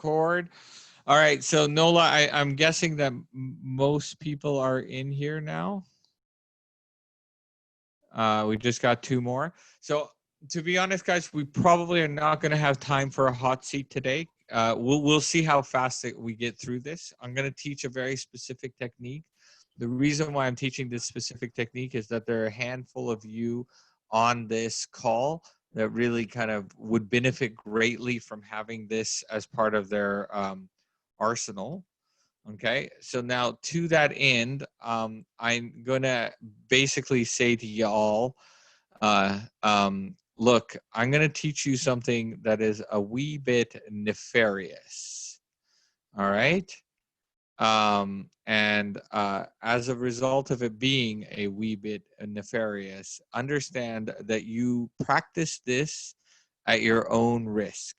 record. All right, so Nola, I'm guessing that most people are in here now. We just got 2 more. So to be honest, guys, we probably are not going to have time for a hot seat today. We'll see how fast we get through this. I'm going to teach a very specific technique. The reason why I'm teaching this specific technique is that there are a handful of you on this call that really kind of would benefit greatly from having this as part of their arsenal. Okay, so now to that end, I'm gonna basically say to y'all, look, I'm gonna teach you something that is a wee bit nefarious. All right, and as a result of it being a wee bit nefarious, understand that you practice this at your own risk.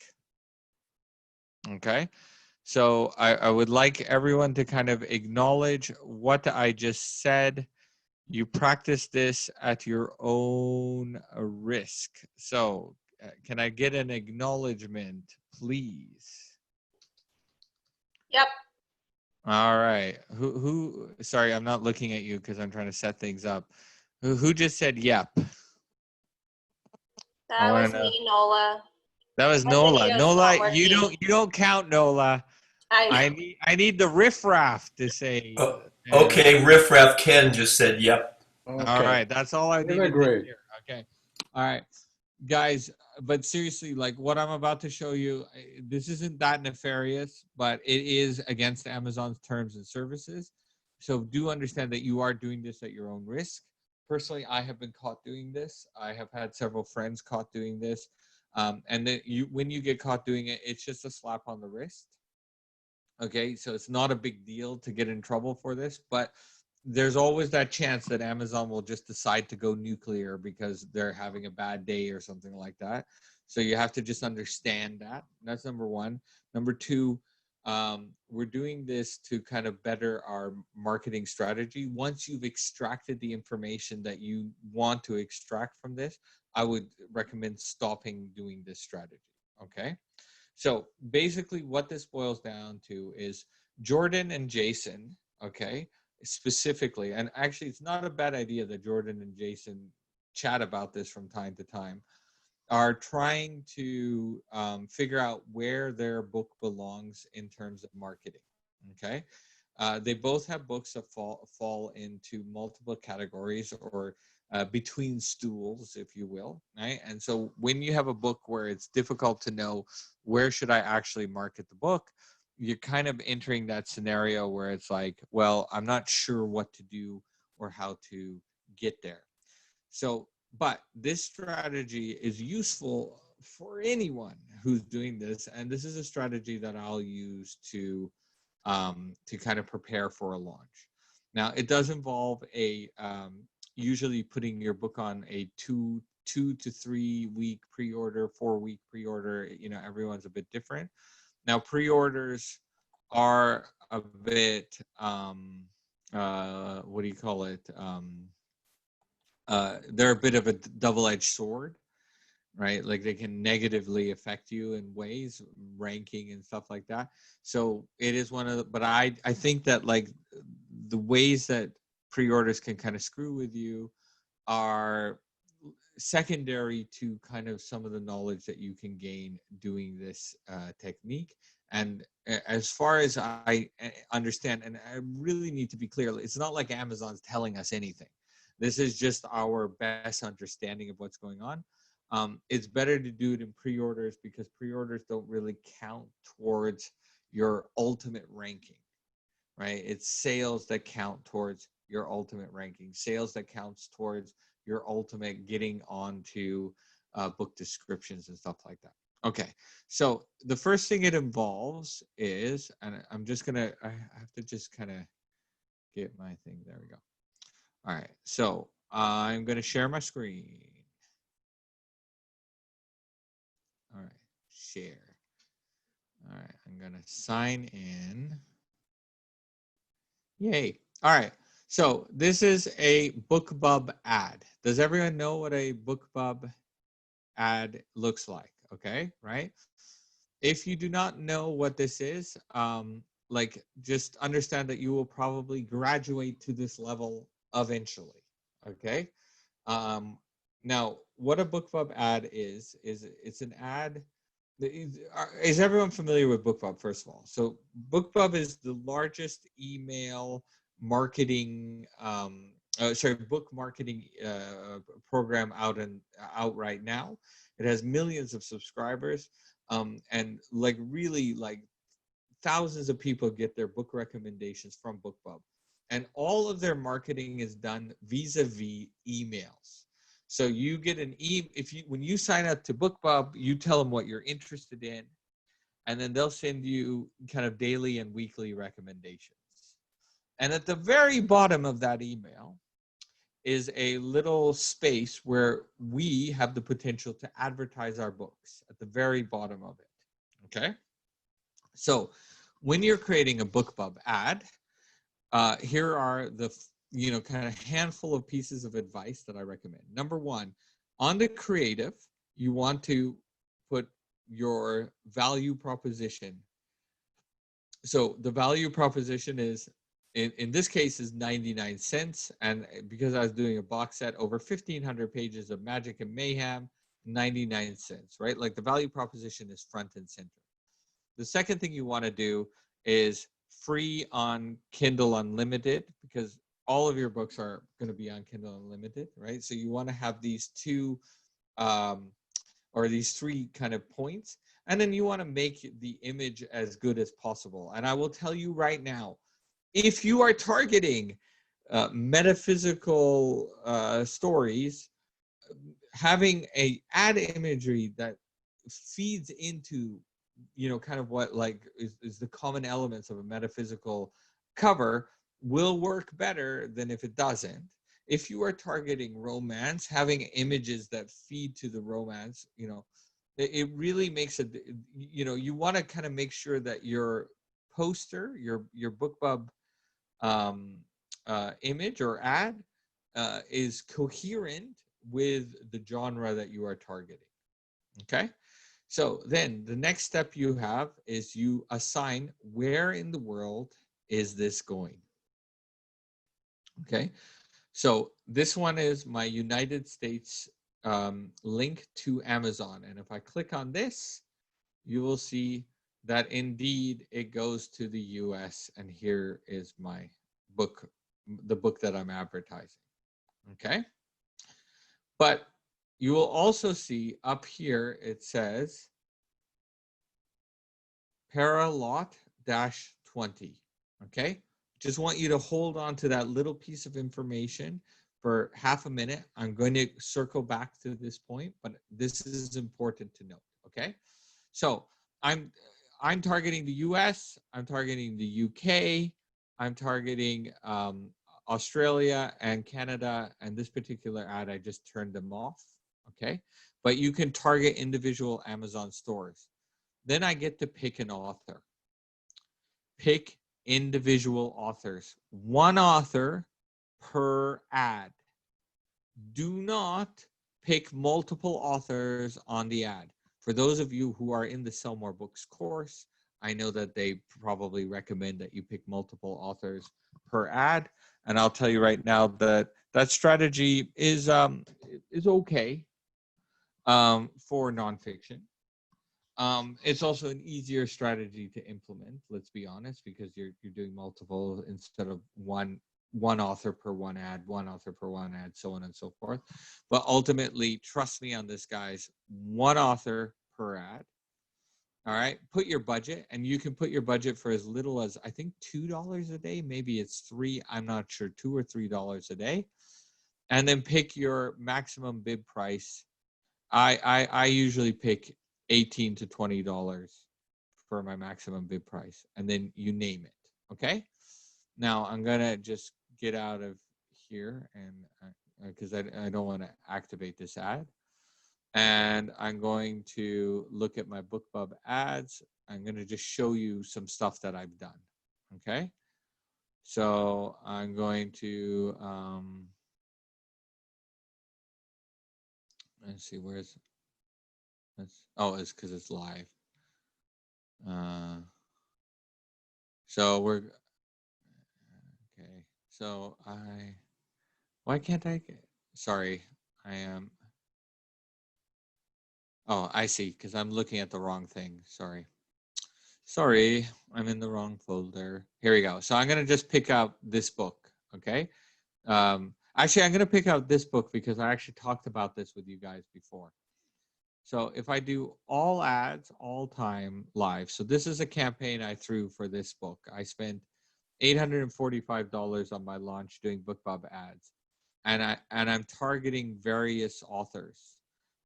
Okay. So I would like everyone to kind of acknowledge what I just said. You practice this at your own risk. So can I get an acknowledgement, please? Yep. All right. Who sorry, I'm not looking at you because I'm trying to set things up. Who just said yep? That was me, Nola. That was Nola. Nola, you don't count, Nola. I need the riffraff to say. Okay, riffraff Ken just said yep. Okay. All right, that's all I needed to hear. Okay. All right, guys, but seriously, like what I'm about to show you, this isn't that nefarious, but it is against Amazon's terms and services. So do understand that you are doing this at your own risk. Personally, I have been caught doing this. I have had several friends caught doing this. And then when you get caught doing it, it's just a slap on the wrist. Okay, so it's not a big deal to get in trouble for this, but there's always that chance that Amazon will just decide to go nuclear because they're having a bad day or something like that. So you have to just understand that. That's number one. Number two, we're doing this to kind of better our marketing strategy. Once you've extracted the information that you want to extract from this, I would recommend stopping doing this strategy. Okay. So basically what this boils down to is Jordan and Jason, okay, specifically, and actually it's not a bad idea that Jordan and Jason chat about this from time to time, are trying to figure out where their book belongs in terms of marketing, okay? They both have books that fall into multiple categories or between stools, if you will, right? And so when you have a book where it's difficult to know where should I actually market the book, you're kind of entering that scenario where it's like, well, I'm not sure what to do or how to get there. So, but this strategy is useful for anyone who's doing this. And this is a strategy that I'll use to kind of prepare for a launch. Now, it does involve a usually putting your book on a two to 3 week pre-order, 4-week pre-order. You know, everyone's a bit different. Now, pre-orders are a bit what do you call it? They're a bit of a double-edged sword, right? Like they can negatively affect you in ways, ranking and stuff like that. So it is one of the, but I think that like the ways that pre-orders can kind of screw with you are secondary to kind of some of the knowledge that you can gain doing this technique. And as far as I understand, and I really need to be clear, it's not like Amazon's telling us anything. This is just our best understanding of what's going on. It's better to do it in pre-orders because pre-orders don't really count towards your ultimate ranking, right? It's sales that count towards your ultimate ranking, sales that counts towards your ultimate getting onto book descriptions and stuff like that. Okay, so the first thing it involves is, and I'm just gonna, I have to just kind of get my thing, there we go. All right, so I'm gonna share my screen. All right, share. All right, I'm gonna sign in. Yay. All right, so this is a BookBub ad. Does everyone know what a BookBub ad looks like? Okay, right? If you do not know what this is, like just understand that you will probably graduate to this level eventually. Okay. Um, Now, what a BookBub ad is it's an ad. Is everyone familiar with BookBub, first of all? So BookBub is the largest email marketing, book marketing program out right now. It has millions of subscribers, and like really like thousands of people get their book recommendations from BookBub, and all of their marketing is done vis-a-vis emails. So you get an if you when you sign up to BookBub, you tell them what you're interested in, and then they'll send you kind of daily and weekly recommendations. And at the very bottom of that email is a little space where we have the potential to advertise our books at the very bottom of it. Okay. So when you're creating a BookBub ad, here are the kind of handful of pieces of advice that I recommend. Number one, on the creative, you want to put your value proposition. So the value proposition is, in this case, is 99 cents. And because I was doing a box set, over 1,500 pages of magic and mayhem, 99 cents, right? Like the value proposition is front and center. The second thing you want to do is free on Kindle Unlimited, because all of your books are going to be on Kindle Unlimited, right? So you want to have these two or these three kind of points, and then you want to make the image as good as possible. And I will tell you right now, if you are targeting metaphysical stories, having a ad imagery that feeds into kind of what like is the common elements of a metaphysical cover will work better than if it doesn't. If you are targeting romance, having images that feed to the romance, it really makes it, you want to kind of make sure that your poster, your BookBub image or ad is coherent with the genre that you are targeting. Okay. So then the next step you have is you assign where in the world is this going. Okay. So this one is my United States link to Amazon. And if I click on this, you will see that indeed it goes to the US, and here is my book, the book that I'm advertising. Okay. But you will also see up here, it says Paralot -20. Okay. Just want you to hold on to that little piece of information for half a minute. I'm going to circle back to this point, but this is important to note. Okay. So I'm targeting the US, I'm targeting the UK, I'm targeting Australia and Canada, and this particular ad, I just turned them off. Okay. But you can target individual Amazon stores. Then I get to pick an author. Pick individual authors. One author per ad. Do not pick multiple authors on the ad. For those of you who are in the Sell More Books course, I know that they probably recommend that you pick multiple authors per ad. And I'll tell you right now that that strategy is okay for nonfiction. It's also an easier strategy to implement, let's be honest, because you're doing multiple instead of one author per one ad, one author per one ad, so on and so forth. But ultimately, trust me on this, guys, one author per ad. All right, put your budget, and you can put your budget for as little as, I think, $2 a day. Maybe it's $3, I'm not sure, $2 or $3 a day. And then pick your maximum bid price. I usually pick $18 to $20 for my maximum bid price, and then you name it. Okay. Now I'm gonna just get out of here, and because I don't want to activate this ad, and I'm going to look at my BookBub ads. I'm gonna just show you some stuff that I've done. Okay. So I'm going to let's see, where's it's because it's live. So we're okay. So why can't I get? Sorry, I am. Oh, I see. Because I'm looking at the wrong thing. Sorry, I'm in the wrong folder. Here we go. So I'm gonna just pick out this book. Okay. Actually, I'm gonna pick out this book because I actually talked about this with you guys before. So if I do all ads, all time live. So this is a campaign I threw for this book. I spent $845 on my launch doing BookBub ads. And I'm targeting various authors.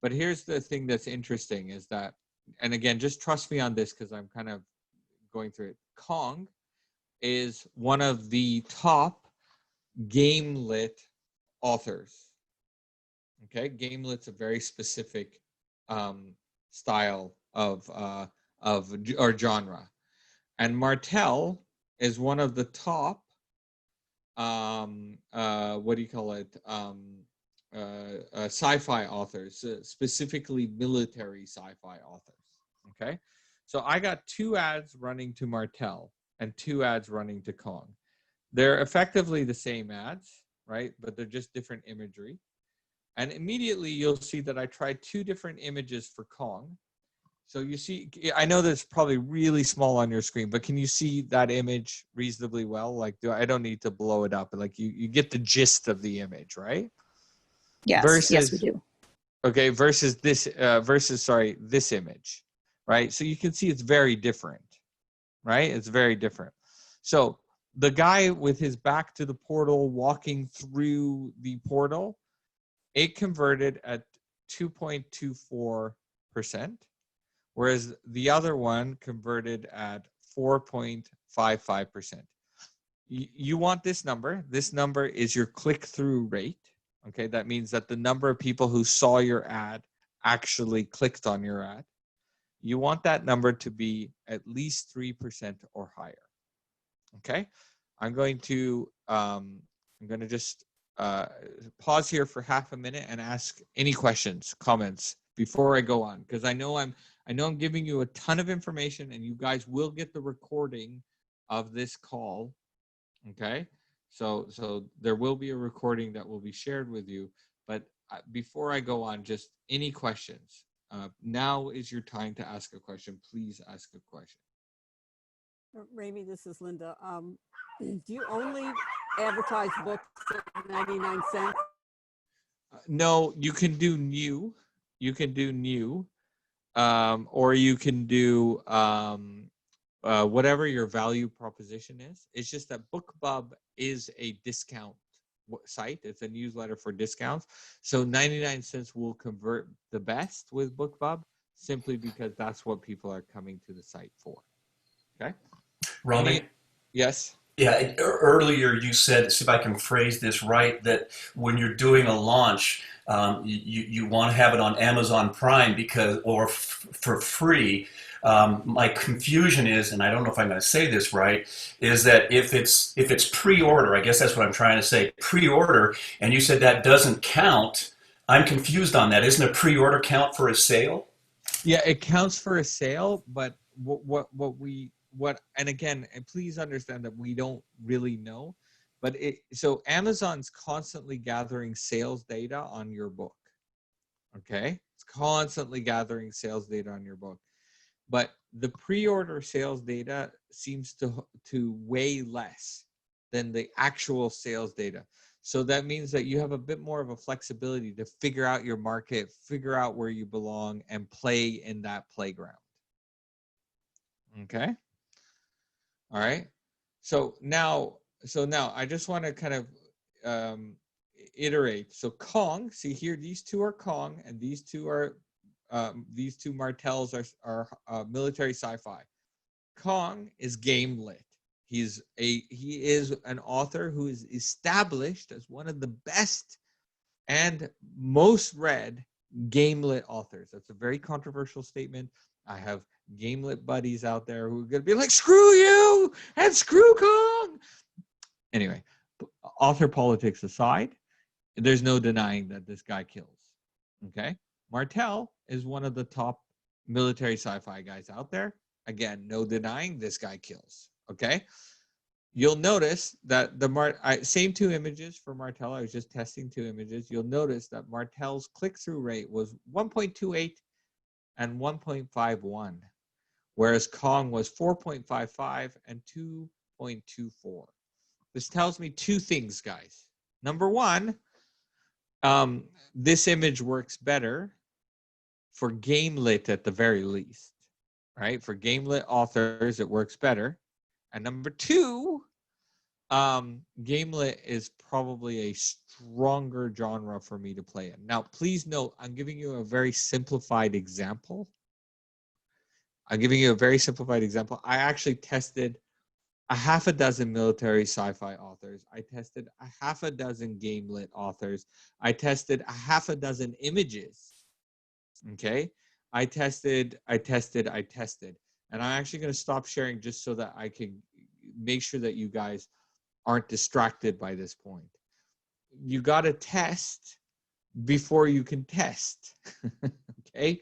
But here's the thing that's interesting is that, and again, just trust me on this because I'm kind of going through it. Kong is one of the top game lit authors. Okay, game lit's a very specific style of or genre, and Martell is one of the top what do you call it sci-fi authors, specifically military sci-fi authors. Okay, so I got 2 ads running to Martell and 2 ads running to Kong. They're effectively the same ads, right? But they're just different imagery. And immediately you'll see that I tried 2 different images for Kong. So you see, I know that's probably really small on your screen, but can you see that image reasonably well? Like, I don't need to blow it up. Like you get the gist of the image, right? Yes, versus, yes, we do. Okay, versus this, this image, right? So you can see it's very different, right? It's very different. So the guy with his back to the portal walking through the portal, it converted at 2.24%, whereas the other one converted at 4.55%. You want this number. This number is your click-through rate. Okay, that means that the number of people who saw your ad actually clicked on your ad. You want that number to be at least 3% or higher. Okay, I'm going to just pause here for half a minute and ask any questions, comments before I go on, because I know I'm giving you a ton of information, and you guys will get the recording of this call. Okay, so there will be a recording that will be shared with you. But before I go on, just any questions. Now is your time to ask a question. Please ask a question. Ramy, this is Linda. Do you only advertise books at 99 cents? No, you can do new. You can do new, or you can do whatever your value proposition is. It's just that BookBub is a discount site. It's a newsletter for discounts. So 99 cents will convert the best with BookBub simply because that's what people are coming to the site for. Okay. Rami? Yes. Yeah, earlier you said, see if I can phrase this right, that when you're doing a launch, you want to have it on Amazon Prime for free. My confusion is, and I don't know if I'm going to say this right, is that if it's pre-order, I guess that's what I'm trying to say, pre-order, and you said that doesn't count. I'm confused on that. Isn't a pre-order count for a sale? Yeah, it counts for a sale, but and again, and please understand that we don't really know, but so Amazon's constantly gathering sales data on your book. Okay, it's constantly gathering sales data on your book, but the pre-order sales data seems to weigh less than the actual sales data. So that means that you have a bit more of a flexibility to figure out your market, figure out where you belong, and play in that playground. Okay. All right. So now I just want to kind of iterate. So Kong, see here, these 2 are Kong, and these 2 are Martells are military sci-fi. Kong is game lit. He is an author who is established as one of the best and most read game lit authors. That's a very controversial statement. I have game lit buddies out there who are going to be like, screw you and screw Kong. Anyway, author politics aside, there's no denying that this guy kills. Okay. Martell is one of the top military sci-fi guys out there. Again, no denying this guy kills. Okay. You'll notice that same two images for Martel. I was just testing two images. You'll notice that Martel's click-through rate was 1.28 and 1.51, whereas Kong was 4.55 and 2.24. This tells me two things, guys. Number one, this image works better for gamelit at the very least, right? For gamelit authors, it works better. And number two, gamelit is probably a stronger genre for me to play in. Now, please note, I'm giving you a very simplified example. I actually tested a half a dozen military sci-fi authors. I tested a half a dozen gamelit authors. I tested a half a dozen images. Okay. I tested. And I'm actually going to stop sharing just so that I can make sure that you guys aren't distracted by this point. You got to test before you can test. Okay.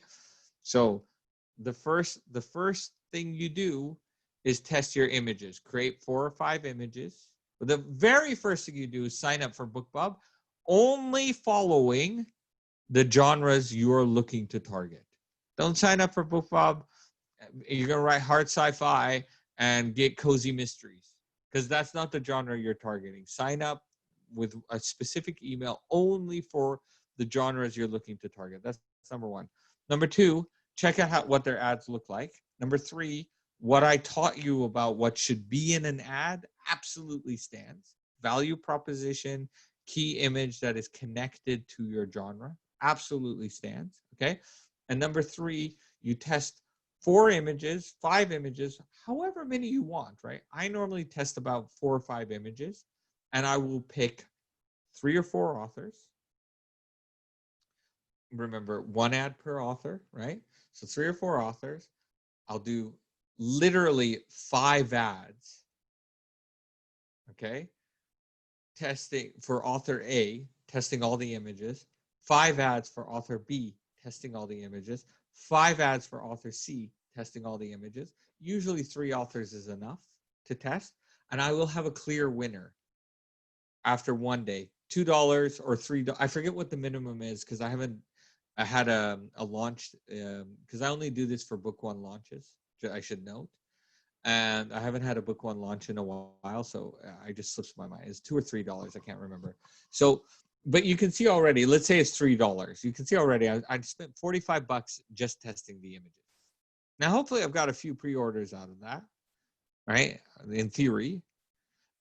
So the first thing you do is test your images. Create 4 or 5 images. But the very first thing you do is sign up for BookBub, only following the genres you're looking to target. Don't sign up for BookBub. You're going to write hard sci-fi and get cozy mysteries, because that's not the genre you're targeting. Sign up with a specific email only for the genres you're looking to target. That's number one. Number two, check out what their ads look like. Number three, what I taught you about what should be in an ad absolutely stands. Value proposition, key image that is connected to your genre absolutely stands. Okay. And number three, you test 4 images, 5 images, however many you want, right? I normally test about 4 or 5 images, and I will pick 3 or 4 authors. Remember, 1 ad per author, right? So 3 or 4 authors. I'll do literally 5 ads, okay? Testing for author A, testing all the images. 5 ads for author B, testing all the images. 5 ads for author C, testing all the images. Usually 3 authors is enough to test, and I will have a clear winner after 1 day. $2 or $3. I forget what the minimum is, because I had a launch, because I only do this for book 1 launches, I should note. And I haven't had a book 1 launch in a while, so I just slips my mind. It's $2 or $3. I can't remember. So, but you can see already, let's say it's $3. You can see already I spent $45 just testing the images. Now, hopefully I've got a few pre-orders out of that, right? In theory.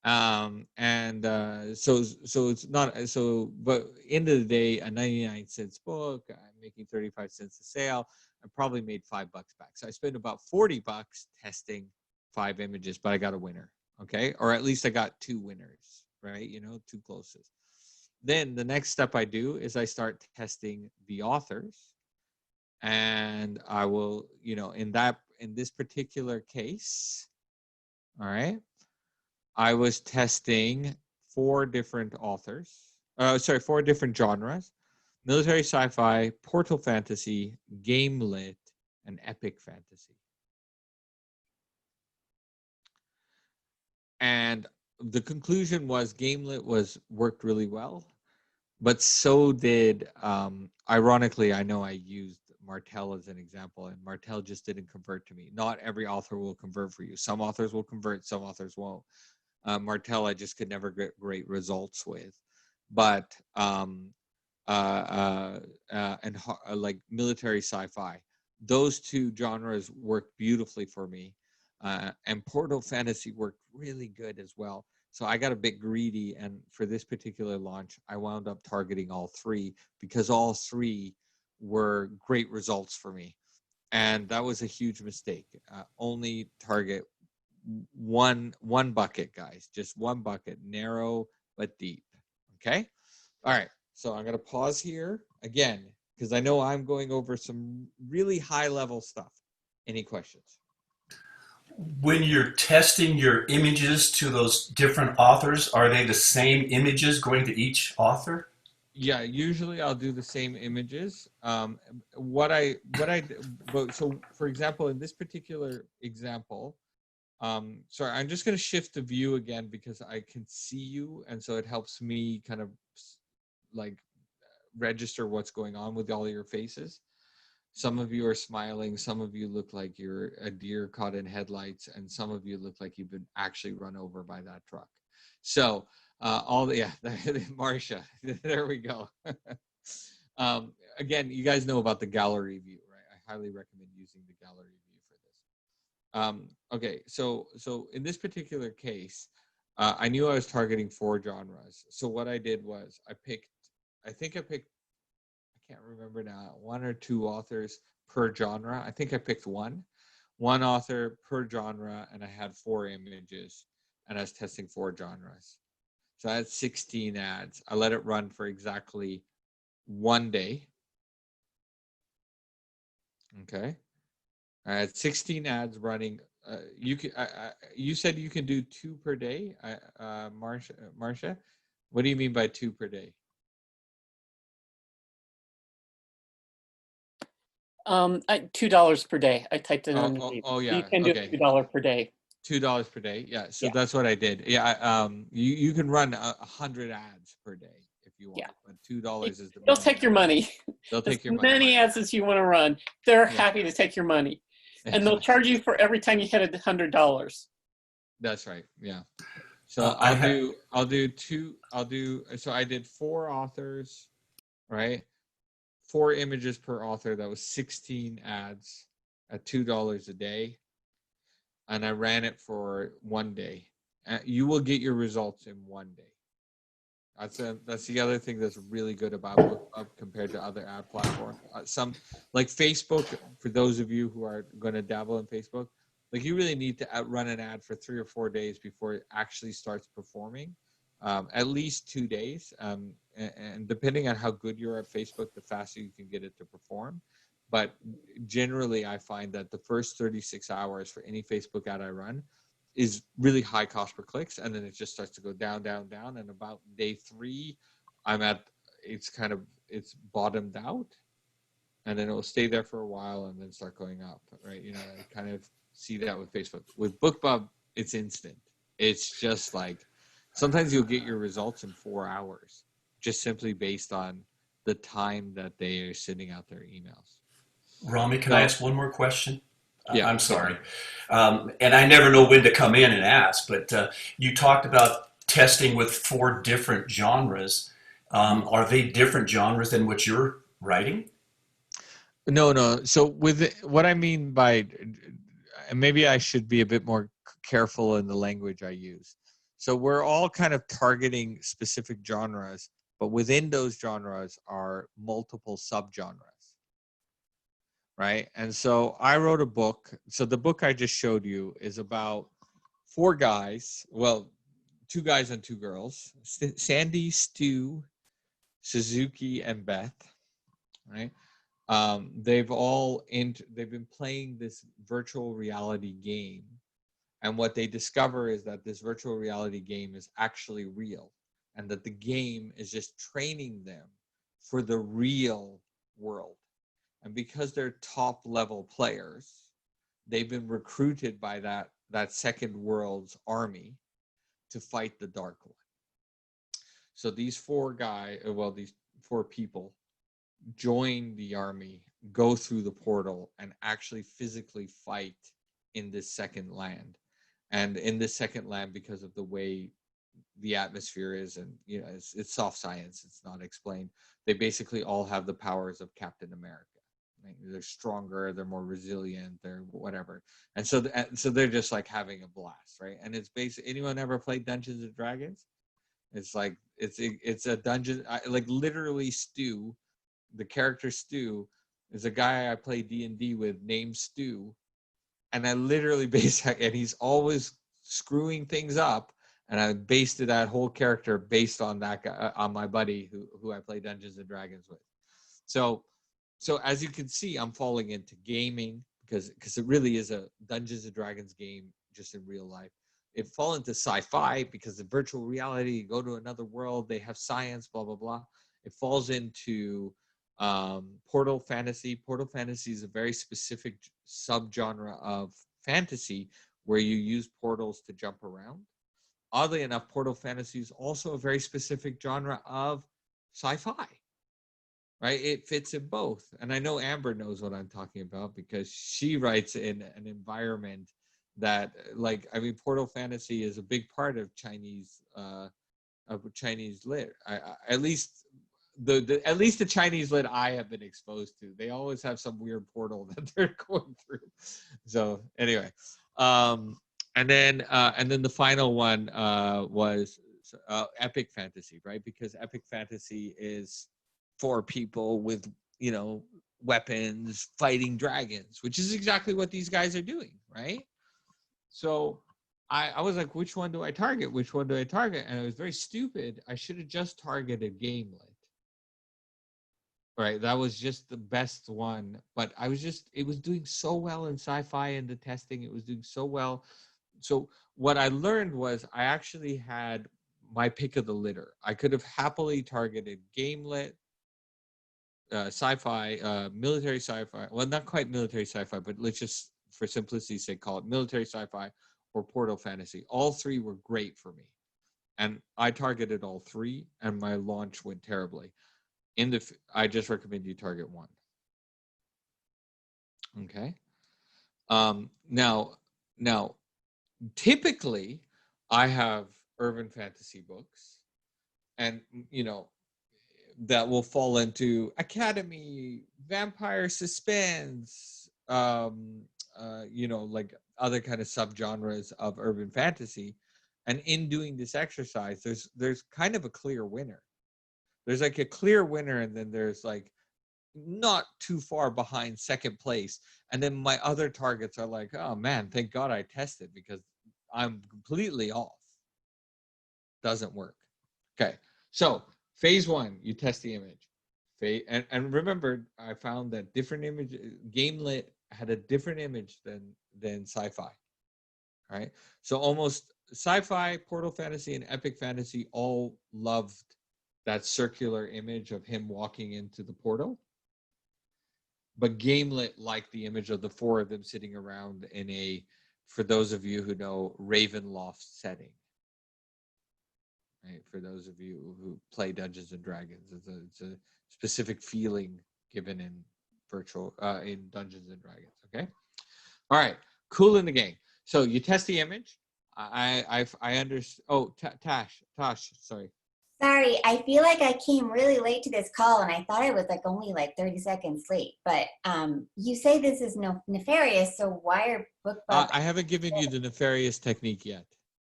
So it's not, so, but end of the day, a 99-cent book, I'm making 35 cents a sale. I probably made $5 back. So I spent about $40 testing 5 images, but I got a winner. Okay. Or at least I got 2 winners, right? 2 closest. Then the next step I do is I start testing the authors, and I will, in this particular case, all right, I was testing 4 different authors. 4 different genres: military sci-fi, portal fantasy, game lit, and epic fantasy. And the conclusion was game lit worked really well, but so did, ironically, I know I used Martel as an example, and Martel just didn't convert to me. Not every author will convert for you. Some authors will convert, some authors won't. Martel, I just could never get great results with. But like military sci-fi, those 2 genres worked beautifully for me. And portal fantasy worked really good as well. So I got a bit greedy, and for this particular launch, I wound up targeting all 3, because all 3 were great results for me. And that was a huge mistake. Only target one bucket, guys. Just 1 bucket, narrow but deep. Okay. All right. So I'm going to pause here again, because I know I'm going over some really high level stuff. Any questions? When you're testing your images to those different authors, are they the same images going to each author? Yeah, usually I'll do the same images. But so for example, in this particular example, sorry, I'm just going to shift the view again because I can see you, and so it helps me kind of like register what's going on with all your faces. Some of you are smiling, some of you look like you're a deer caught in headlights, and some of you look like you've been actually run over by that truck. So Marcia, there we go. Again, you guys know about the gallery view, right? I highly recommend using the gallery view for this. Okay, so in this particular case, I knew I was targeting 4 genres. So what I did was I think I picked, I can't remember now, 1 or 2 authors per genre. I think I picked one author per genre, and I had 4 images, and I was testing 4 genres. So I had 16 ads. I let it run for exactly 1 day. Okay. I had 16 ads running. You said you can do 2 per day, Marcia. What do you mean by 2 per day? $2 per day. I typed it in. Oh, You yeah. can do Okay. $2 per day. $2 per day. Yeah. So Yeah. that's what I did. Yeah. You can run 100 ads per day if you want, Yeah. but $2 is the They'll minimum. take your money. They'll take As your money. many ads as you want to run. They're Yeah. happy to take your money, and they'll charge you for every time you hit $100. That's right. Yeah. So I'll do 2. So I did 4 authors, right? 4 images per author. That was 16 ads at $2 a day. And I ran it for 1 day. You will get your results in 1 day. That's the other thing that's really good about BookBub compared to other ad platforms. Some like Facebook, for those of you who are going to dabble in Facebook, like you really need to run an ad for 3 or 4 days before it actually starts performing. At least 2 days. And depending on how good you are at Facebook, the faster you can get it to perform. But generally, I find that the first 36 hours for any Facebook ad I run is really high cost per clicks, and then it just starts to go down, down, down. And about day 3, it's bottomed out, and then it will stay there for a while and then start going up, right? I kind of see that with Facebook. With BookBub, it's instant. It's just like sometimes you'll get your results in 4 hours, just simply based on the time that they are sending out their emails. Rami, can I ask one more question? Yeah, I'm sorry. And I never know when to come in and ask, but you talked about testing with 4 different genres. Are they different genres than what you're writing? No. So what I mean by, and maybe I should be a bit more careful in the language I use. So we're all kind of targeting specific genres, but within those genres are multiple subgenres. Right. And so I wrote a book. So the book I just showed you is about 4 guys. Well, 2 guys and 2 girls, Sandy, Stu, Suzuki, and Beth. Right. They've been playing this virtual reality game. And what they discover is that this virtual reality game is actually real, and that the game is just training them for the real world. And because they're top level players, they've been recruited by that second world's army to fight the Dark One. So these 4 people join the army, go through the portal, and actually physically fight in this second land. And in this second land, because of the way the atmosphere is, and it's soft science, it's not explained, they basically all have the powers of Captain America. Right? They're stronger, they're more resilient, they're whatever. And so they're just like having a blast, right? And it's basically, anyone ever played Dungeons and Dragons? It's like it's a dungeon, like literally Stu, the character Stu, is a guy I play D&D with named Stu, and I literally and he's always screwing things up, and I based that whole character based on that guy, on my buddy who I play Dungeons and Dragons with. So as you can see, I'm falling into gaming because it really is a Dungeons and Dragons game just in real life. It fall into sci-fi because the virtual reality, you go to another world, they have science, blah blah blah. It falls into portal fantasy. Portal fantasy is a very specific subgenre of fantasy where you use portals to jump around. Oddly enough, portal fantasy is also a very specific genre of sci-fi, right? It fits in both. And I know Amber knows what I'm talking about because she writes in an environment that, like, I mean, portal fantasy is a big part of Chinese lit. At least the Chinese lit I have been exposed to. They always have some weird portal that they're going through. So anyway, and then the final one was epic fantasy, right? Because epic fantasy is for people with, you know, weapons fighting dragons, which is exactly what these guys are doing, right? So I was like, which one do I target? Which one do I target? And it was very stupid. I should have just targeted Gamelit. Right, that was just the best one. But it was doing so well in sci-fi and the testing. It was doing so well. So what I learned was I actually had my pick of the litter. I could have happily targeted Gamelit, sci-fi, military sci-fi. Well, not quite military sci-fi, but let's just, for simplicity's sake, call it military sci-fi or portal fantasy. All three were great for me. And I targeted all three, and my launch went terribly. I just recommend you target one. Okay. Now, typically, I have urban fantasy books, and you know, that will fall into academy, vampire suspense, you know, like other kind of subgenres of urban fantasy. And in doing this exercise, there's kind of a clear winner. There's like a clear winner, and then there's like not too far behind second place. And then my other targets are like, oh man, thank God I tested because I'm completely off. Doesn't work. Okay, so phase one, you test the image. And remember, I found that different image, Gamelit had a different image than sci-fi. All right, so almost sci-fi, portal fantasy, and epic fantasy all loved that circular image of him walking into the portal. But Gamelit liked the image of the four of them sitting around in a, for those of you who know, Ravenloft setting. Right? For those of you who play Dungeons and Dragons, it's a specific feeling given in in Dungeons and Dragons. Okay. All right. Cool in the game. So you test the image. I understand. Oh, Tosh, sorry. Sorry, I feel like I came really late to this call and I thought I was like only like 30 seconds late. But you say this is nefarious, so why are BookBub? I haven't given you the nefarious technique yet.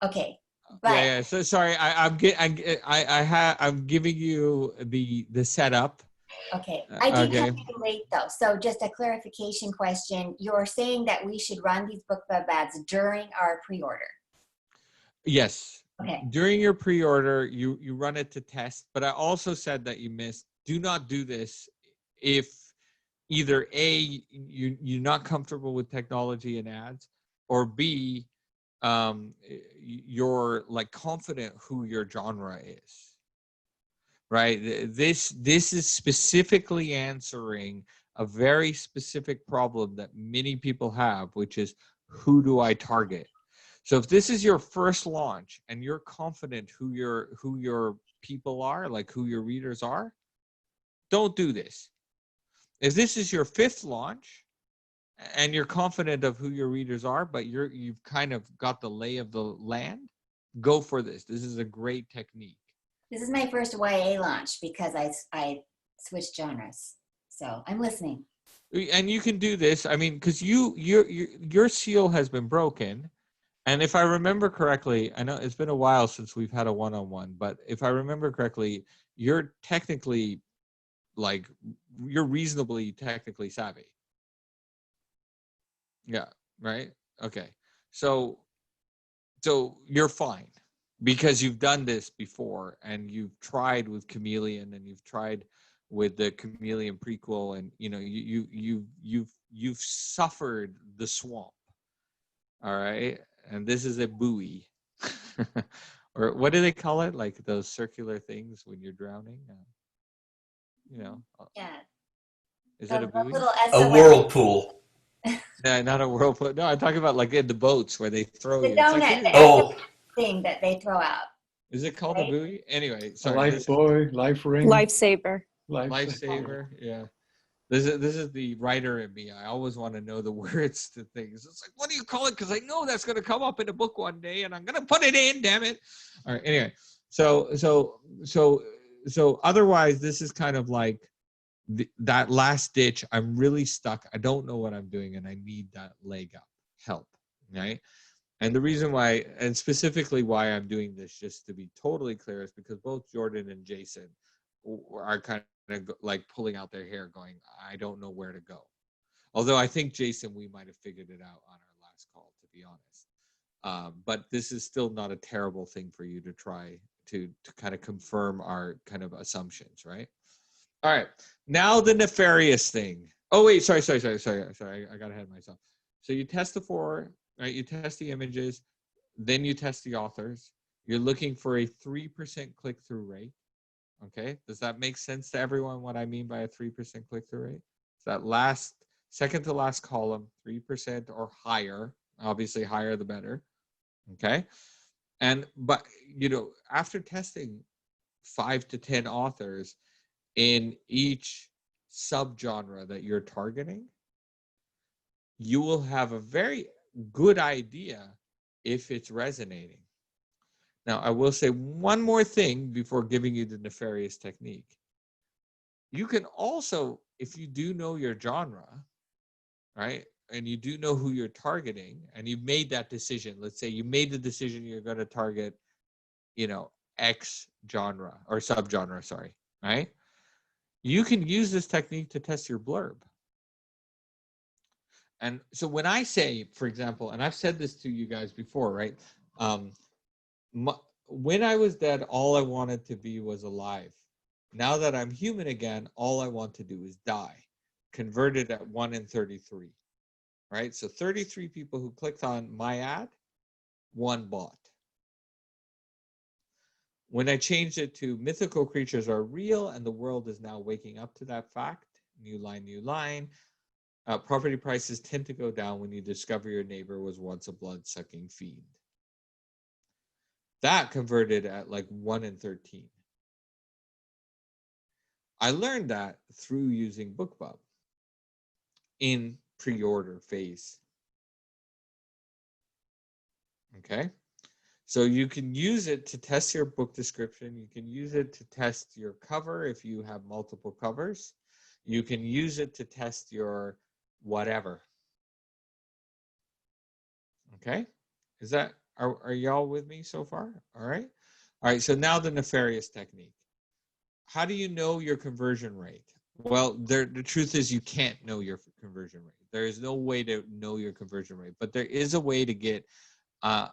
Okay, but yeah. So sorry, I'm giving you the setup. okay, I did Okay. come in late though. So just a clarification question: you're saying that we should run these BookBub ads during our pre-order? Yes. Okay. During your pre-order, you run it to test, but I also said that you missed. Do not do this if either A, you're not comfortable with technology and ads, or B, you're like confident who your genre is. Right? This is specifically answering a very specific problem that many people have, which is who do I target? So if this is your first launch and you're confident who your people are, like who your readers are, don't do this. If this is your fifth launch and you're confident of who your readers are, but you've kind of got the lay of the land, go for this. This is a great technique. This is my first YA launch because I switched genres. So I'm listening. And you can do this. I mean, because your seal has been broken. And if I remember correctly, I know it's been a while since we've had a one-on-one, but if I remember correctly, you're technically, like, you're reasonably technically savvy. Yeah, right? Okay. So you're fine because you've done this before and you've tried with Chameleon and you've tried with the Chameleon prequel, and you know you've suffered the swamp. All right. And this is a buoy. Or what do they call it? Like those circular things when you're drowning? you know, Yeah. is it a The buoy? little A SOS. whirlpool. Yeah, not a whirlpool. No, I'm talking about like in the boats where they throw The you. It's like, donut, the Oh, SOS thing that they throw out. is it called a Right? buoy? Anyway, A sorry. life buoy, life ring, Lifesaver. Lifesaver. Yeah. This is the writer in me. I always want to know the words to things. It's like, what do you call it? Because I know that's going to come up in a book one day, and I'm going to put it in. Damn it! All right. Anyway, so otherwise, this is kind of like that last ditch. I'm really stuck. I don't know what I'm doing, and I need that leg up help. Right. And the reason why, and specifically why I'm doing this, just to be totally clear, is because both Jordan and Jason are kind of like pulling out their hair going, I don't know where to go. Although I think, Jason, we might have figured it out on our last call, to be honest. But this is still not a terrible thing for you to try to kind of confirm our kind of assumptions, right? All right. Now the nefarious thing. Oh, wait, sorry. I got ahead of myself. So you test the 4, right? You test the images, then you test the authors. You're looking for a 3% click-through rate. Okay, does that make sense to everyone what I mean by a 3% click-through rate? It's that second to last column, 3% or higher. Obviously, higher the better. Okay, but after testing 5 to 10 authors in each subgenre that you're targeting, you will have a very good idea if it's resonating. Now, I will say one more thing before giving you the nefarious technique. You can also, if you do know your genre, right, and you do know who you're targeting, and you've made that decision, let's say you made the decision you're going to target, X genre or subgenre, sorry, right? You can use this technique to test your blurb. And so when I say, for example, and I've said this to you guys before, right? When I was dead, all I wanted to be was alive. Now that I'm human again, all I want to do is die. Converted at 1 in 33, right? So 33 people who clicked on my ad, 1 bought. When I changed it to mythical creatures are real and the world is now waking up to that fact, new line, property prices tend to go down when you discover your neighbor was once a blood-sucking fiend. That converted at like 1 in 13. I learned that through using BookBub in pre-order phase. Okay, so you can use it to test your book description. You can use it to test your cover if you have multiple covers. You can use it to test your whatever. Okay, are y'all with me so far? All right. So now the nefarious technique. How do you know your conversion rate? Well, the truth is you can't know your conversion rate. There is no way to know your conversion rate, but there is a way to get a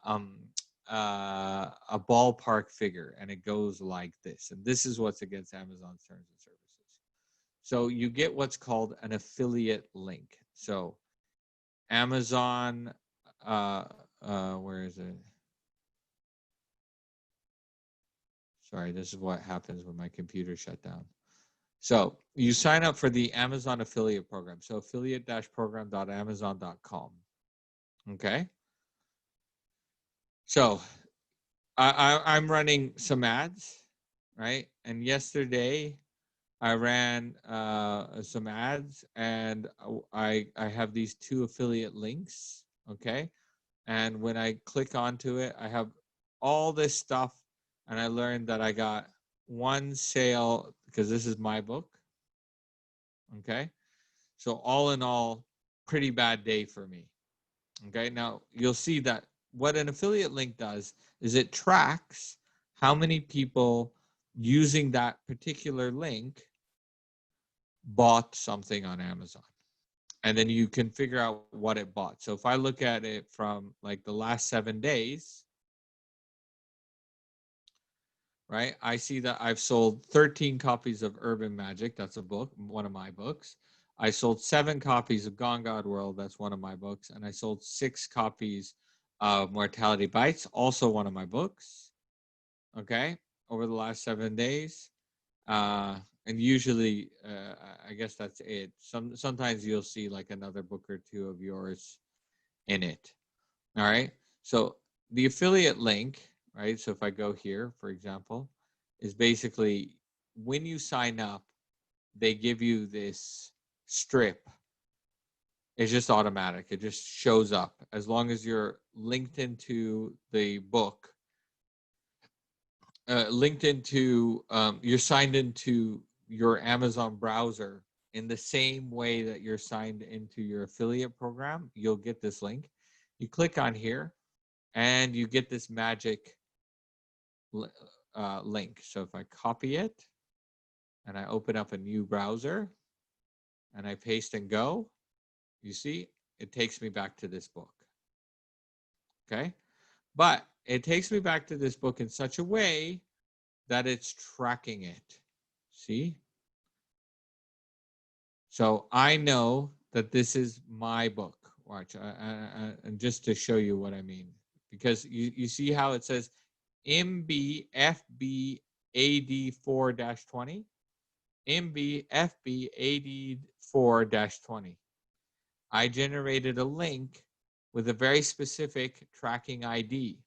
ballpark figure, and it goes like this. And this is what's against Amazon's terms and services. So you get what's called an affiliate link. So Amazon, where is it? Sorry, this is what happens when my computer shut down. So you sign up for the Amazon affiliate program. So affiliate-program.amazon.com. Okay. So I'm running some ads, right? And yesterday I ran some ads, and I have these 2 affiliate links. Okay. And when I click onto it, I have all this stuff, and I learned that I got 1 sale because this is my book. Okay. So all in all, pretty bad day for me. Okay. Now you'll see that what an affiliate link does is it tracks how many people using that particular link bought something on Amazon. And then you can figure out what it bought. So if I look at it from like the last 7 days, right, I see that I've sold 13 copies of Urban Magic. That's a book, one of my books. I sold 7 copies of Gone God World. That's one of my books. And I sold 6 copies of Mortality Bites, also one of my books. Okay, over the last 7 days. and usually, I guess that's it. Sometimes you'll see like another book or two of yours in it. All right. So the affiliate link, right? So if I go here, for example, is basically when you sign up, they give you this strip. It's just automatic. It just shows up as long as you're linked into the book, linked into, you're signed into your Amazon browser in the same way that you're signed into your affiliate program. You'll get this link. You click on here and you get this magic link. So if I copy it and I open up a new browser and I paste and go, you see, it takes me back to this book. Okay. But it takes me back to this book in such a way that it's tracking it. See? So I know that this is my book. Watch, and just to show you what I mean, because you see how it says MBFBAD4-20, MBFBAD4-20. I generated a link with a very specific tracking ID.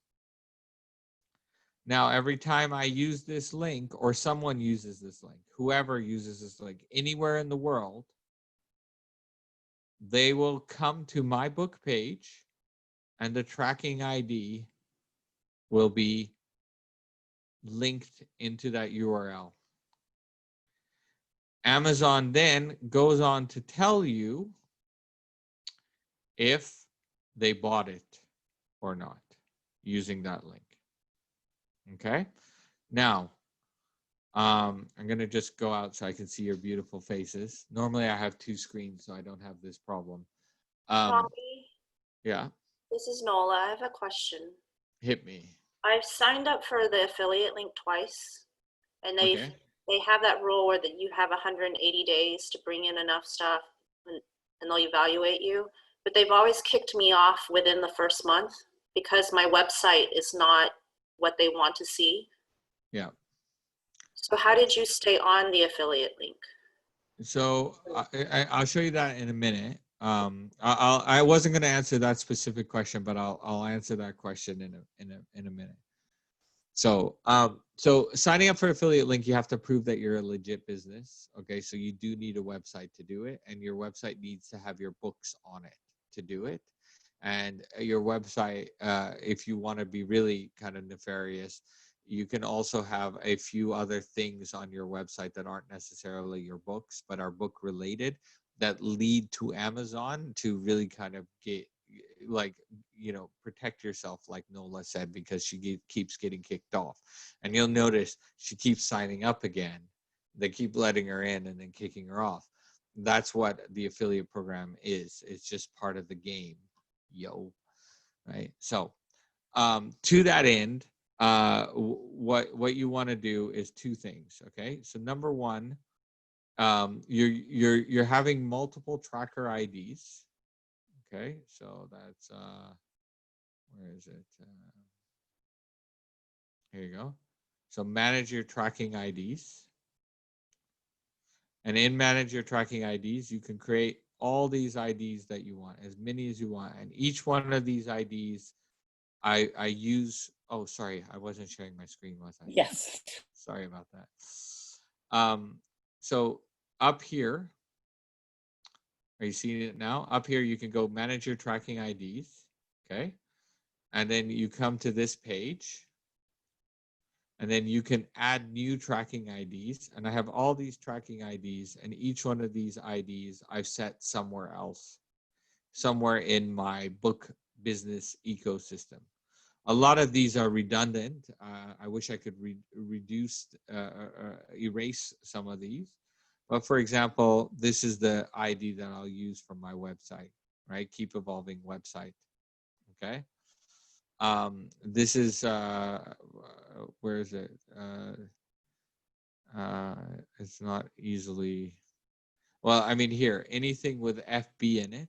Now, every time I use this link or someone uses this link, whoever uses this link anywhere in the world, they will come to my book page and the tracking ID will be linked into that URL. Amazon then goes on to tell you if they bought it or not using that link. Okay. Now, I'm going to just go out so I can see your beautiful faces. Normally I have two screens, so I don't have this problem. Bobby, Yeah, this is Nola. I have a question. hit me. I've signed up for the affiliate link twice, and they have that rule where that you have 180 days to bring in enough stuff, and they'll evaluate you. But they've always kicked me off within the first month because my website is not what they want to see. Yeah. So how did you stay on the affiliate link? So I'll show you that in a minute. I wasn't going to answer that specific question, but I'll answer that question in a minute. So so signing up for affiliate link, you have to prove that you're a legit business. Okay, so you do need a website to do it, and your website needs to have your books on it to do it. And your website, if you want to be really kind of nefarious, you can also have a few other things on your website that aren't necessarily your books, but are book related that lead to Amazon to really kind of get, like, you know, protect yourself, like Nola said, because she keeps getting kicked off. And you'll notice she keeps signing up again. They keep letting her in and then kicking her off. That's what the affiliate program is. It's just part of the game. Yo. Right. So to that end, what you want to do is two things. Okay. So number one, you're having multiple tracker IDs. Okay. So that's where is it? Here you go. So manage your tracking IDs. And in manage your tracking IDs, you can create all these IDs that you want, as many as you want. And each one of these IDs, I use, oh, sorry, I wasn't sharing my screen, was I? Yes. Sorry about that. So up here, are you seeing it now? Up here, you can go manage your tracking IDs, okay? And then you come to this page, and then you can add new tracking IDs. And I have all these tracking IDs, and each one of these IDs I've set somewhere else, somewhere in my book business ecosystem. A lot of these are redundant. I wish I could erase some of these. But for example, this is the ID that I'll use for my website, right? Keep Evolving Website, okay? This is, where is it? It's not easily, well, I mean here, anything with FB in it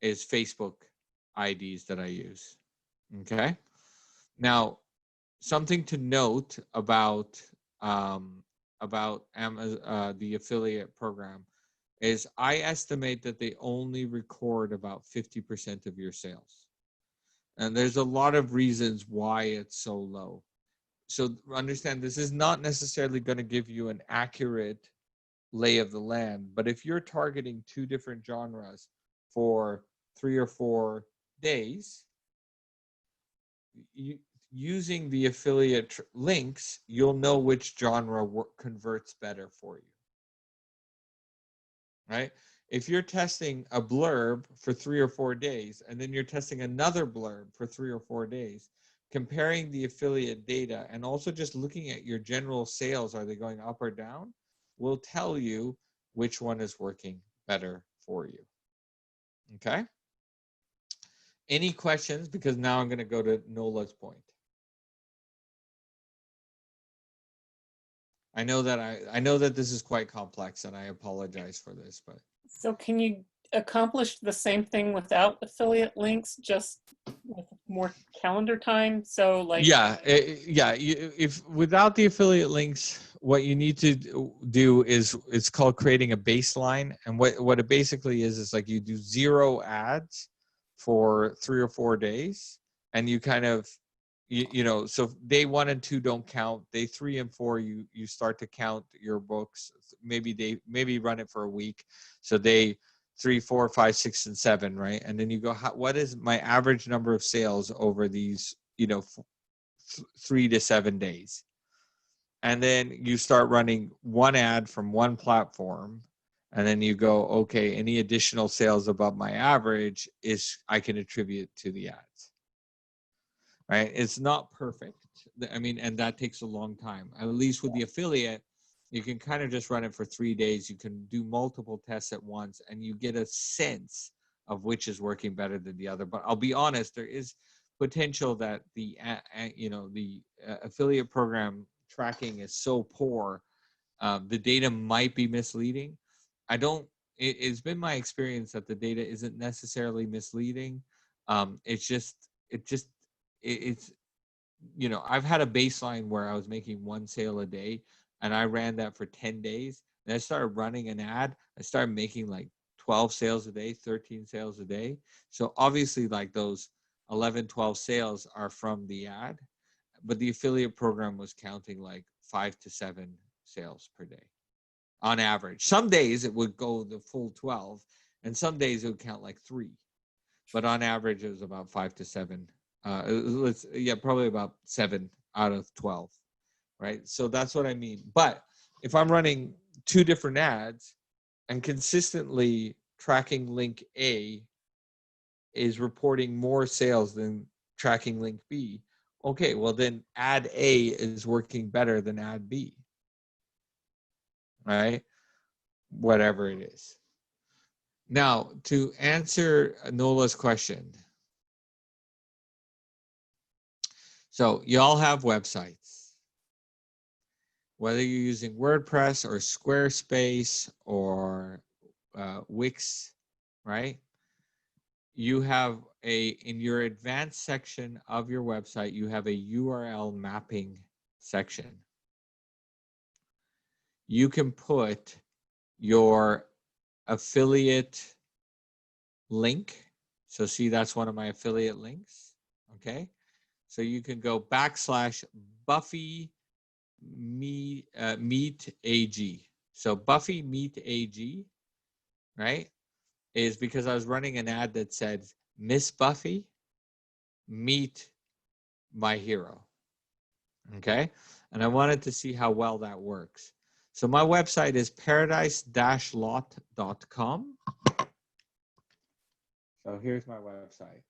is Facebook IDs that I use, okay? Now, something to note about about the affiliate program is I estimate that they only record about 50% of your sales. And there's a lot of reasons why it's so low. So understand, this is not necessarily going to give you an accurate lay of the land, but if you're targeting 2 different genres for 3 or 4 days, using the affiliate links, you'll know which genre converts better for you. Right? If you're testing a blurb for 3 or 4 days, and then you're testing another blurb for 3 or 4 days, comparing the affiliate data and also just looking at your general sales, are they going up or down, will tell you which one is working better for you. Okay? Any questions? Because now I'm going to go to Nola's point. I know that this is quite complex, and I apologize for this, but so can you accomplish the same thing without affiliate links, just with more calendar time? So like, if without the affiliate links, what you need to do is, it's called creating a baseline. And what it basically is like you do 0 ads for 3 or 4 days, and you kind of, you know, so day 1 and 2 don't count. Day 3 and 4, you start to count your books. Maybe run it for a week. So day 3, 4, 5, 6, and 7, right? And then you go, what is my average number of sales over these, 3 to 7 days? And then you start running 1 ad from 1 platform, and then you go, okay, any additional sales above my average I can attribute to the ads. Right? It's not perfect. I mean, and that takes a long time. At least with the affiliate, you can kind of just run it for 3 days. You can do multiple tests at once, and you get a sense of which is working better than the other. But I'll be honest, there is potential that the affiliate program tracking is so poor, the data might be misleading. It's been my experience that the data isn't necessarily misleading. It's I've had a baseline where I was making 1 sale a day, and I ran that for 10 days. And I started running an ad. I started making like 12 sales a day, 13 sales a day. So obviously, like those 11, 12 sales are from the ad, but the affiliate program was counting like 5 to 7 sales per day on average. Some days it would go the full 12, and some days it would count like 3. But on average, it was about 5 to 7. Probably about 7 out of 12, right? So that's what I mean. But if I'm running 2 different ads and consistently tracking link A is reporting more sales than tracking link B, okay, well then ad A is working better than ad B, right? Whatever it is. Now, to answer Nola's question, so you all have websites, whether you're using WordPress or Squarespace or Wix, right? You have in your advanced section of your website, you have a URL mapping section. You can put your affiliate link. So see, that's one of my affiliate links, okay? So you can go /Buffy Meet AG. So Buffy Meet AG, right, is because I was running an ad that said, Miss Buffy, meet my hero, okay? And I wanted to see how well that works. So my website is paradise-lot.com. So here's my website.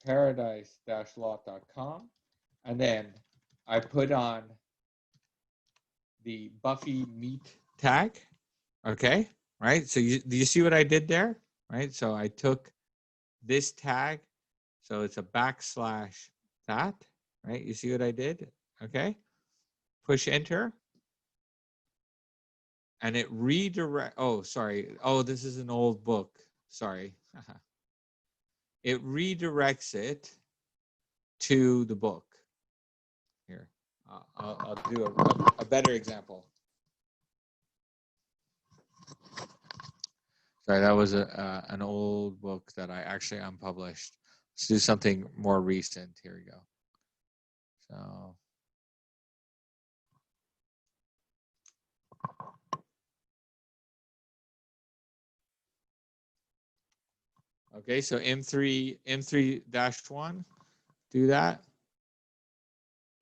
paradise-lot.com. And then I put on the Buffy Meet tag. Okay, right? So do you see what I did there? Right? So I took this tag. So it's a /that, right? You see what I did? Okay. Push enter. And it redirect. Oh, sorry. Oh, this is an old book. Sorry. It redirects it to the book. Here, I'll do a better example. Sorry, that was an old book that I actually unpublished. Let's do something more recent. Here we go. So. Okay, so M3-1, do that.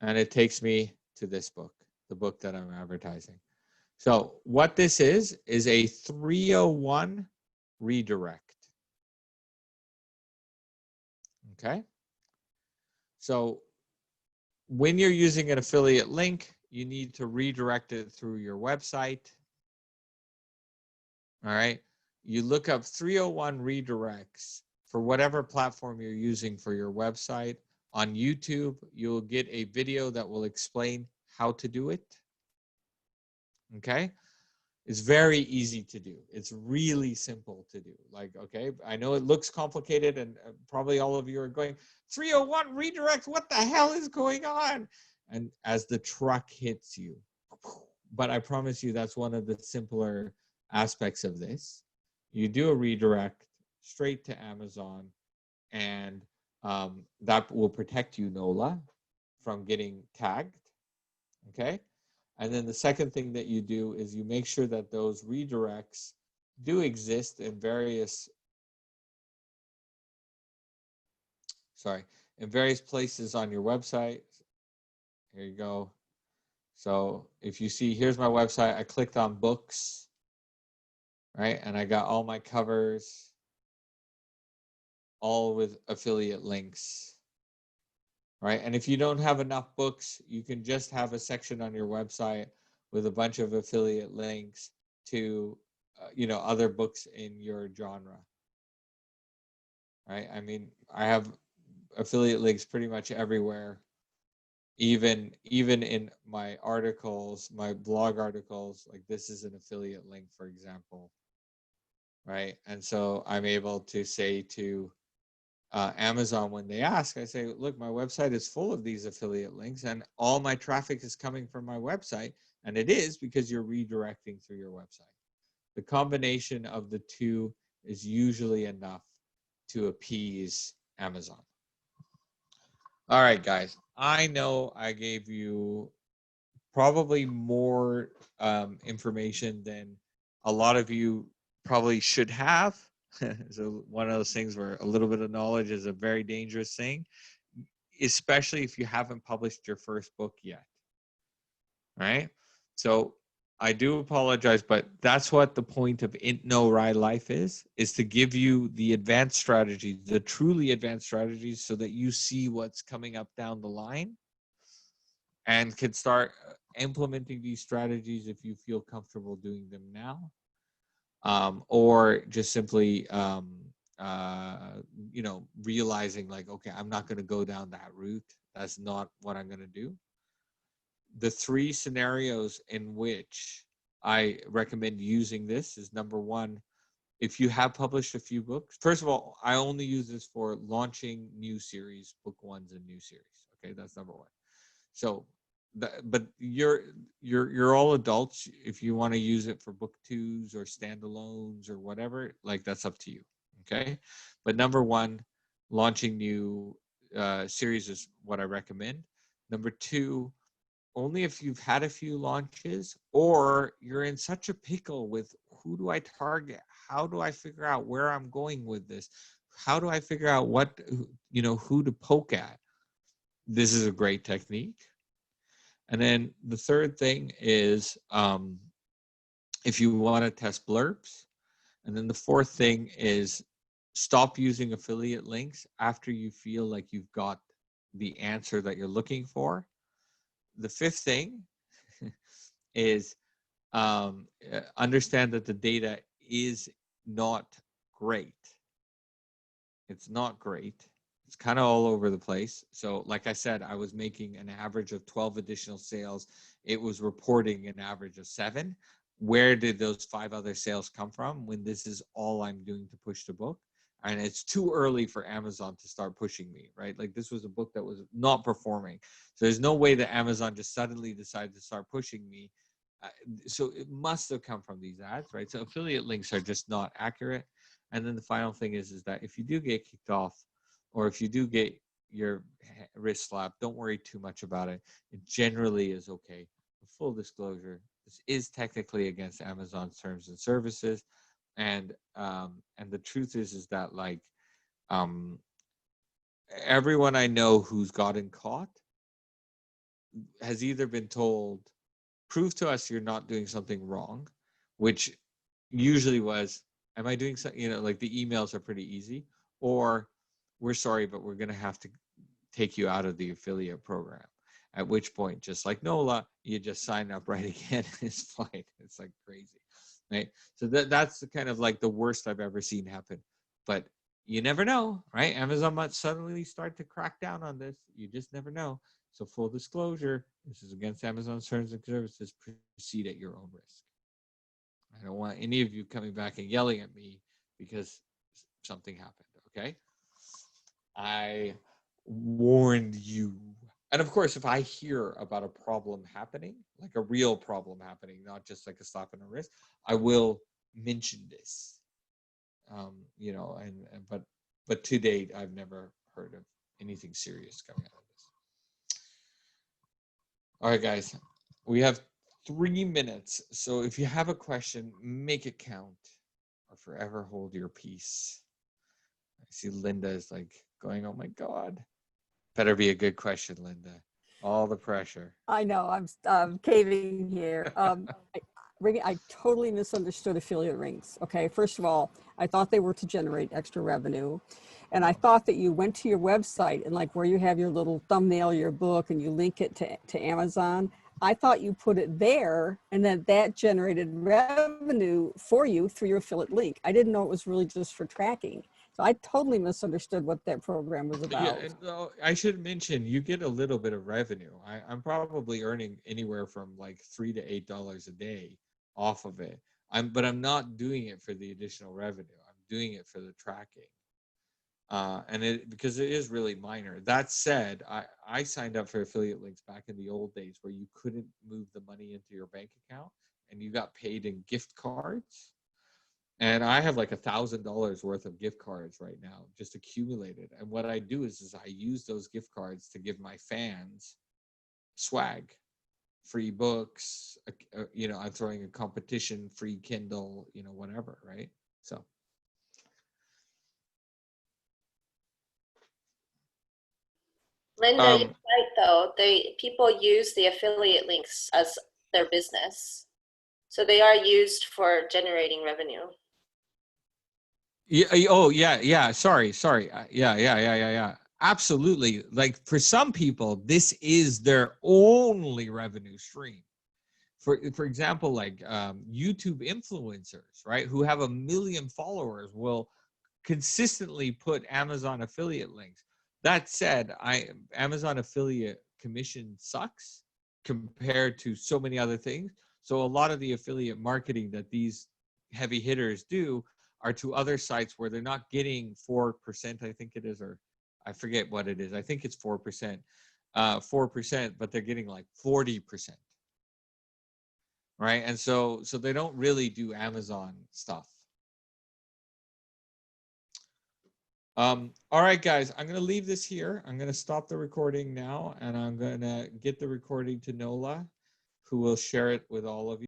And it takes me to this book, the book that I'm advertising. So what this is a 301 redirect. Okay. So when you're using an affiliate link, you need to redirect it through your website. All right. You look up 301 redirects for whatever platform you're using for your website. On YouTube, you'll get a video that will explain how to do it. Okay. It's very easy to do. It's really simple to do. Like, okay, I know it looks complicated and probably all of you are going, 301 redirect, what the hell is going on? And as the truck hits you, but I promise you that's one of the simpler aspects of this. You do a redirect straight to Amazon, and that will protect you, NOLA, from getting tagged, okay? And then the second thing that you do is you make sure that those redirects do exist in various, in various places on your website. Here you go. So if you see, here's my website. I clicked on books, right? And I got all my covers, all with affiliate links, right? And if you don't have enough books, you can just have a section on your website with a bunch of affiliate links to, other books in your genre, right? I mean, I have affiliate links pretty much everywhere, even in my articles, my blog articles. Like this is an affiliate link, for example, right? And so I'm able to say to Amazon, when they ask, I say, look, my website is full of these affiliate links and all my traffic is coming from my website. And it is because you're redirecting through your website. The combination of the two is usually enough to appease Amazon. All right, guys, I know I gave you probably more information than a lot of you probably should have. So one of those things where a little bit of knowledge is a very dangerous thing, especially if you haven't published your first book yet, right? So I do apologize, but that's what the point of InNoWriLife is to give you the advanced strategies, the truly advanced strategies, so that you see what's coming up down the line and can start implementing these strategies if you feel comfortable doing them now. Or just simply, realizing like, okay, I'm not going to go down that route. That's not what I'm going to do. The three scenarios in which I recommend using this is, number one, if you have published a few books. First of all, I only use this for launching new series, book ones and new series. Okay, that's number one. So, but you're all adults. If you want to use it for book twos or standalones or whatever, like that's up to you. Okay, but number one, launching new series is what I recommend. Number two, only if you've had a few launches or you're in such a pickle with who do I target? How do I figure out where I'm going with this? How do I figure out what, who to poke at? This is a great technique. And then the third thing is if you want to test blurbs. And then the fourth thing is stop using affiliate links after you feel like you've got the answer that you're looking for. The fifth thing is understand that the data is not great. It's not great. It's kind of all over the place. So like I said, I was making an average of 12 additional sales. It was reporting an average of 7. Where did those 5 other sales come from when this is all I'm doing to push the book? and it's too early for Amazon to start pushing me, right? Like this was a book that was not performing. So there's no way that Amazon just suddenly decided to start pushing me. So it must have come from these ads, right? So affiliate links are just not accurate. And then the final thing is that if you do get kicked off, or if you do get your wrist slapped, don't worry too much about it. It generally is okay. Full disclosure, this is technically against Amazon's terms and services. And the truth is that like everyone I know who's gotten caught has either been told, prove to us you're not doing something wrong, which usually was, am I doing something, like the emails are pretty easy, or we're sorry, but we're going to have to take you out of the affiliate program. At which point, just like NOLA, you just sign up right again. It's fine. It's like crazy, right? So that's kind of like the worst I've ever seen happen. But you never know, right? Amazon might suddenly start to crack down on this. You just never know. So full disclosure, this is against Amazon's terms and services. Proceed at your own risk. I don't want any of you coming back and yelling at me because something happened, okay? I warned you. And of course, if I hear about a problem happening, like a real problem happening, not just like a slap on the wrist, I will mention this. But to date, I've never heard of anything serious coming out of this. All right, guys, we have 3 minutes. So if you have a question, make it count or forever hold your peace. I see Linda is like going, oh my God. Better be a good question, Linda. All the pressure. I know, I'm caving here. I totally misunderstood affiliate links. Okay, first of all, I thought they were to generate extra revenue. And I thought that you went to your website and like where you have your little thumbnail, your book, and you link it to Amazon. I thought you put it there and then that generated revenue for you through your affiliate link. I didn't know it was really just for tracking. So I totally misunderstood what that program was about. Yeah, and I should mention you get a little bit of revenue. I'm probably earning anywhere from like $3 to $8 a day off of it. But I'm not doing it for the additional revenue. I'm doing it for the tracking. Because it is really minor. That said, I signed up for affiliate links back in the old days where you couldn't move the money into your bank account and you got paid in gift cards. And I have like $1,000 worth of gift cards right now, just accumulated. And what I do is I use those gift cards to give my fans swag, free books. I'm throwing a competition, free Kindle, whatever, right? So. Linda, you're right though. People use the affiliate links as their business. So they are used for generating revenue. Yeah. Oh, yeah. Sorry. Yeah. Absolutely. Like for some people, this is their only revenue stream. For example, like YouTube influencers, right, who have 1 million followers will consistently put Amazon affiliate links. That said, Amazon affiliate commission sucks compared to so many other things. So a lot of the affiliate marketing that these heavy hitters do are to other sites where they're not getting 4%, I think it is, or I forget what it is. I think it's 4%, 4%, but they're getting like 40%. Right. And so they don't really do Amazon stuff. All right, guys, I'm going to leave this here. I'm going to stop the recording now, and I'm going to get the recording to Nola, who will share it with all of you.